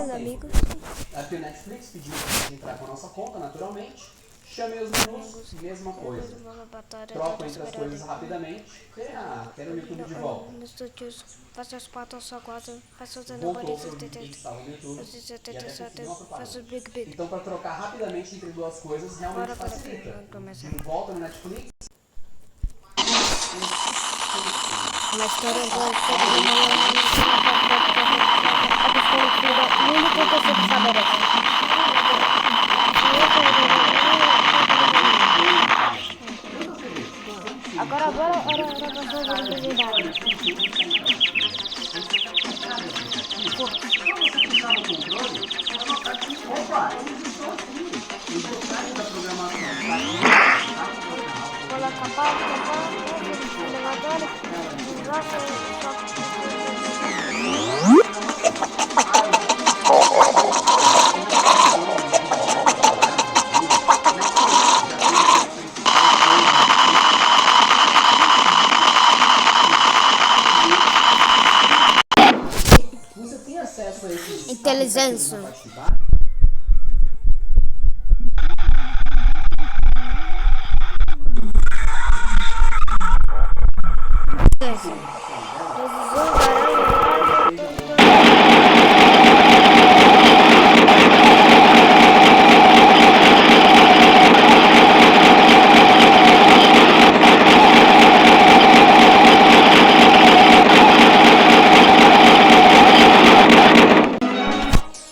Fazendo amigos. Aqui o Netflix pediu pra gente entrar com a nossa conta, naturalmente. Chamei os menus, mesma coisa. Troco entre as coisas rapidamente. Quero o YouTube de volta. Faça as patas só quase. Faça os Voltou andares. pro link que estava no YouTube. E até consegui uma Faça propaganda. o Big Big. Então, para trocar rapidamente entre duas coisas, realmente facilita. Volta no Netflix. Uma história o único que eu sei que saber Agora Você tem acesso a esse inteligência.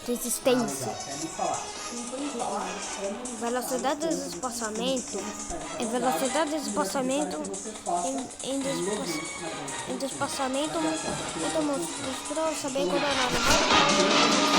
Resistência. Velocidade de espaçamento é velocidade de espaçamento em despaçamento para saber quando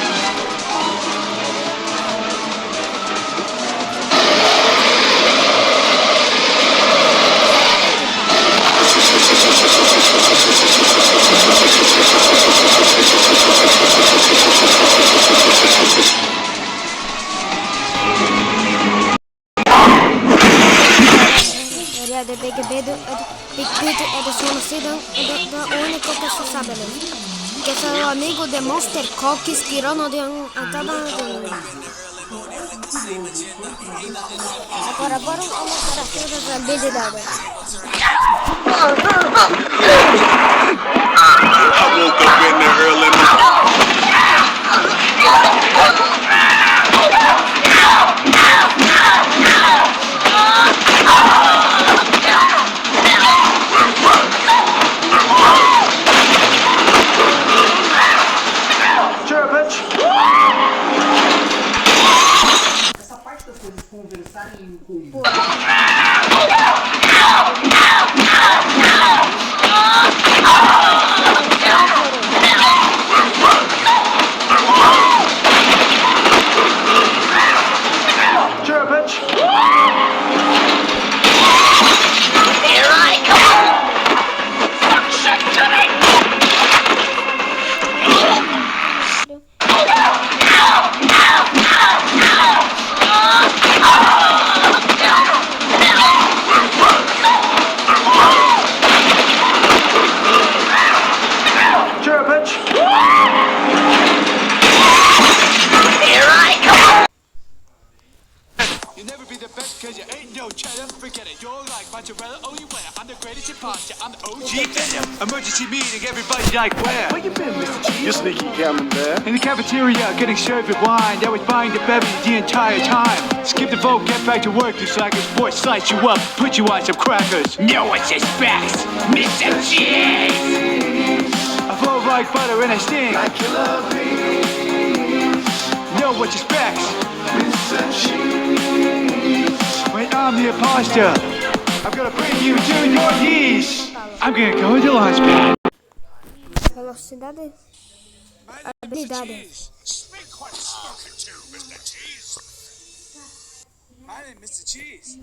de Big Big é desconhecido da única que se sabe que é o amigo de Monster Cookies que não de agora vamos mostrar as habilidades. Essa parte das coisas conversarem em comum. Emergency meeting, everybody like where? Where you been, Mr. Cheese? You sneaky camembert. In the cafeteria, getting served with wine. That was buying the beverage the entire time. Skip the vote, get back to work, you slackers. Boy, slice you up, put you on some crackers. No one suspects, Mr. Cheese! I flow like butter and I sting. Like killer bees, No one suspects Mr. Cheese. when I'm the imposter. I'm gonna bring you to your knees. I'm gonna go into launchpad. Velocidade. Habilidade. Speak what's spoken to, Mr. Cheese. My name is Mr. Cheese.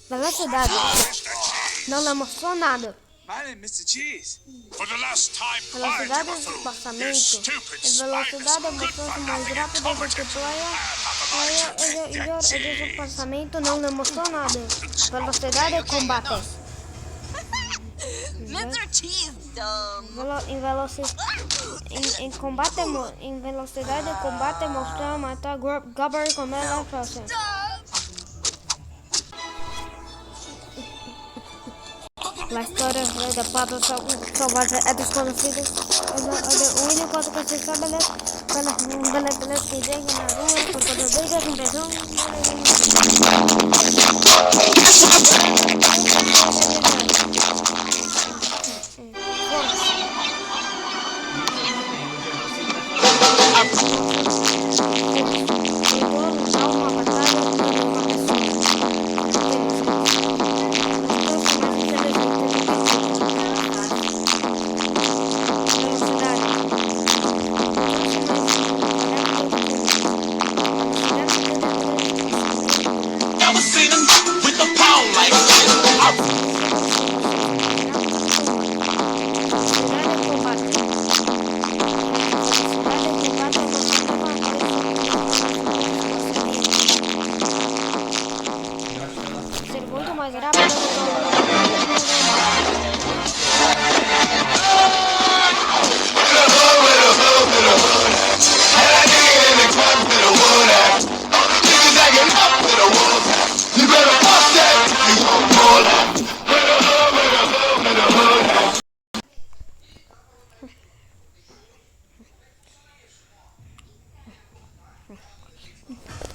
Velocidade. Mr. Cheese. Não mostrou nada. My name is Mr. Cheese. For the last time, Velocidade de you espaçamento. stupid A velocidade é mostrou mais rápida do que player. E de espaçamento não mostrou nada. Velocidade de combate. Mr. Cheese, dumb. Em velocidade, em velocidade de combate, mostrar matar Gobber como ela fácil. A história da Pato Salvaje é desconhecida. O único que se sabe é pelas que chegam na rua, por toda vez a impressão. Never seen him with a pound like this. Ser muito mais rápido. You better bust that. You gon' roll that.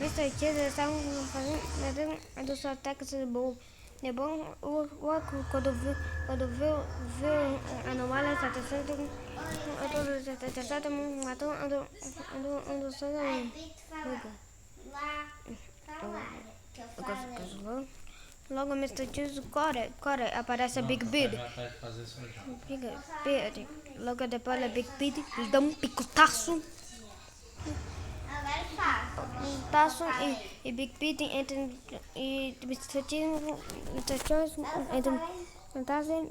Mr. Cheese estavam fazendo dos ataques de bom. Quando viu anomalia 777 matou um dos seus Logo Mr. Cheese corre, aparece Big Bid. Logo depois a Big Bid lhe dá um picotaço. E Big Pete e Mr. Cheese entram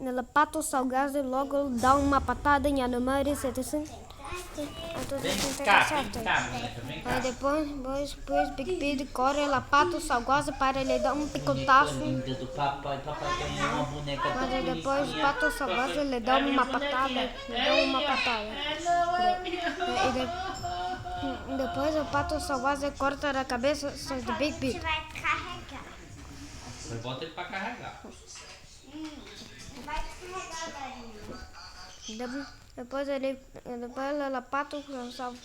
no pato salgado, logo dá uma patada em número 777. Aí depois Big Pete corre no pato salgado para lhe dar um picotaço. Mas depois o pato salgado lhe dá uma patada. E depois o pato salvage corta a cabeça de Big Big. Vai carregar. Bota ele pra carregar. Vai carregar agora. Depois ela pato salva.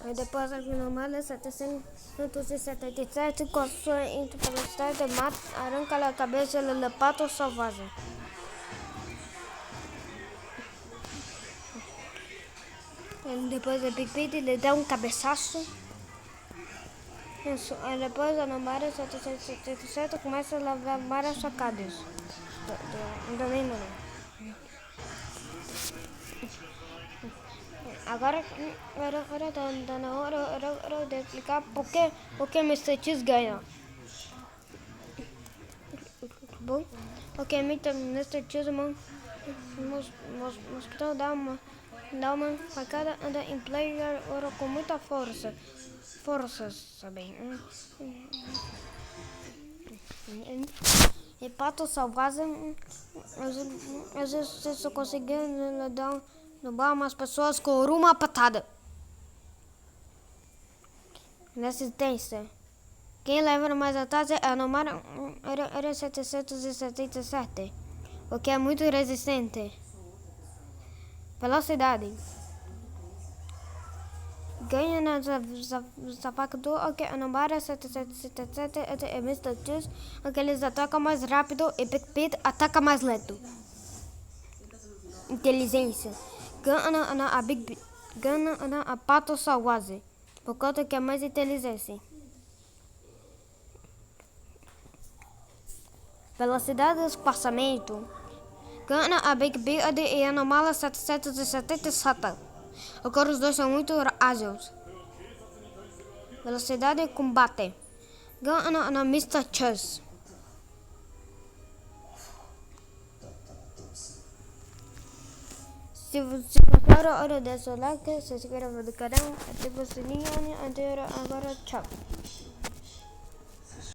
Aí depois a normal 777 com sua velocidade arranca a cabeça do pato salvage. Depois a Big Pete lhe dá um cabeçaço. Aí depois a normal 777 começa a lavar várias sacadas. Agora está na hora de explicar por que Mr. Cheese ganha. Bom, ok, Mr. Cheese mostrou dar uma facada em player com muita força, sabe? E pato salvage, às vezes você só conseguiu dar umas pessoas com uma patada. Nessa instância, quem leva mais atrás a número era 777, o que é muito resistente. Velocidade. Ganha na Zapacador, ok, a número 777 é Mr. Cheese, ok, eles atacam mais rápido e Big Pete ataca mais lento. Inteligência. Ganha a Big Pete, ganha a Pato Salvage, por conta que é mais inteligência. Velocidade de espaçamento. Ganha a Big Pete e a normal 777. Agora os dois são muito ágeis. Velocidade e combate. Ganha na Mr. Chess. Se você gostou, hora de seu like, se inscreva no canal, ative o sininho e agora tchau.